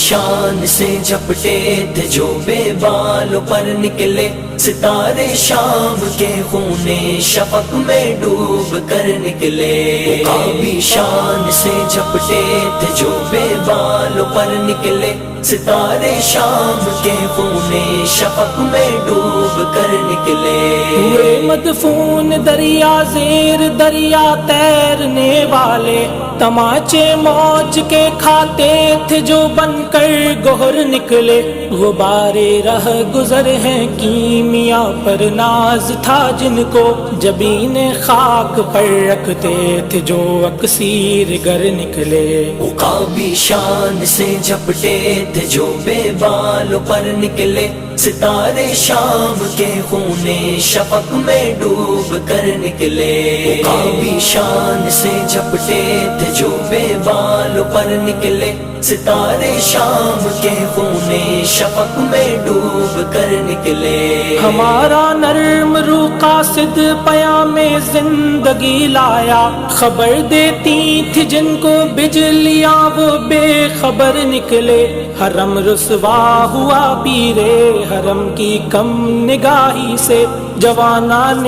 شان سے جھپٹے تھے جو بے بالوں پر نکلے، ستارے شام کے خون شفق میں ڈوب کر نکلے۔ عقابی شان سے جھپٹے تھے جو بے بالوں پر نکلے، ستارے شام کے خون شفق میں ڈوب کر نکلے۔ ہوئے مدفون دریا زیر دریا تیرنے والے، تماچے موج کے کھاتے تھے جو بن کر گوہر نکلے۔ غبارے رہ گزر ہیں کیمیا پر ناز تھا جن کو، جبین خاک پر رکھتے تھے جو اکسیر گر نکلے۔ عقابی شان سے جھپٹے تھے جو بے بالوں پر نکلے، ستارے شام کے خون شفق میں ڈوب کر نکلے۔ عقابی شان سے جھپٹے تھے جو بے بالوں پر نکلے، ستارے شام کے خون شفق میں ڈوب کر نکلے۔ ہمارا نرم روح قاصد پیام زندگی لایا، خبر دیتی تھی جن کو بجلیاں وہ بے خبر نکلے۔ حرم رسوا ہوا پیرے حرم کی کم نگاہی سے، جوانان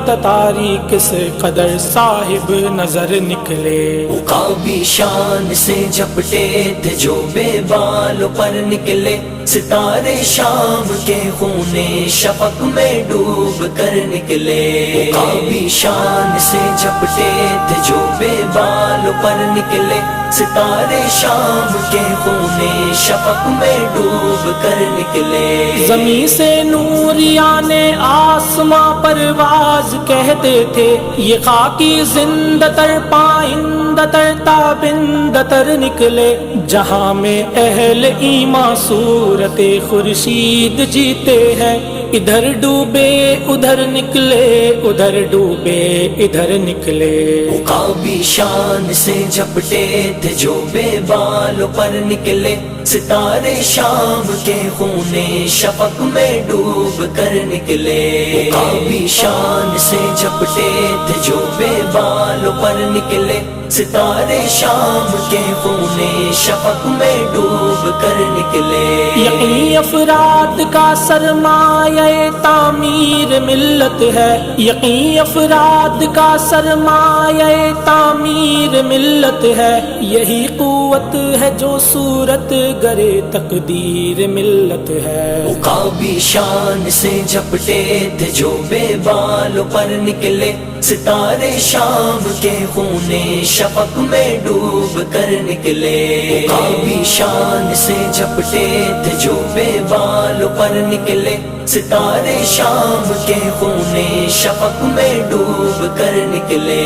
تتاری کس قدر صاحب نظر نکلے۔ عقابی شان سے جھپٹے تھے جو بے بالوں پر نکلے، ستارے شام کے خون شفق میں ڈوب کر نکلے۔ عقابی شان سے جھپٹے تھے جو بے بالوں پر نکلے، ستارے شام کے خون شفق میں ڈوب کر نکلے۔ زمین سے نوریان آسماں پرواز کہتے تھے، یہ خاکی زندہ تر پائندہ تر تابندہ تر نکلے۔ جہاں میں اہل ایمان صورت خورشید جیتے ہیں، ادھر ڈوبے ادھر نکلے، ادھر ڈوبے ادھر نکلے۔ عقابی شان سے جھپٹے تھے جو بے بالوں پر نکلے، ستارے شام کے خون شفق میں ڈوب کر نکلے۔ عقابی شان سے جھپٹے تھے جو بے بالوں پر نکلے، ستارے شام کے خون شفق میں ڈوب کر نکلے۔ یقین افراد کا سرمایہ تعمیر ملت ہے، یقین افراد کا سرمایہ تعمیر ملت ہے، یہی قوت ہے جو صورت گرے تقدیر ملت ہے۔ عقابی شان سے جھپٹے تھے جو بے بالوں پر نکلے، ستارے شام کے خون شفق میں ڈوب کر نکلے۔ عقابی شان سے جھپٹے تھے جو بے بالوں پر نکلے، ستارے شام کے خون شفق میں ڈوب کر نکلے۔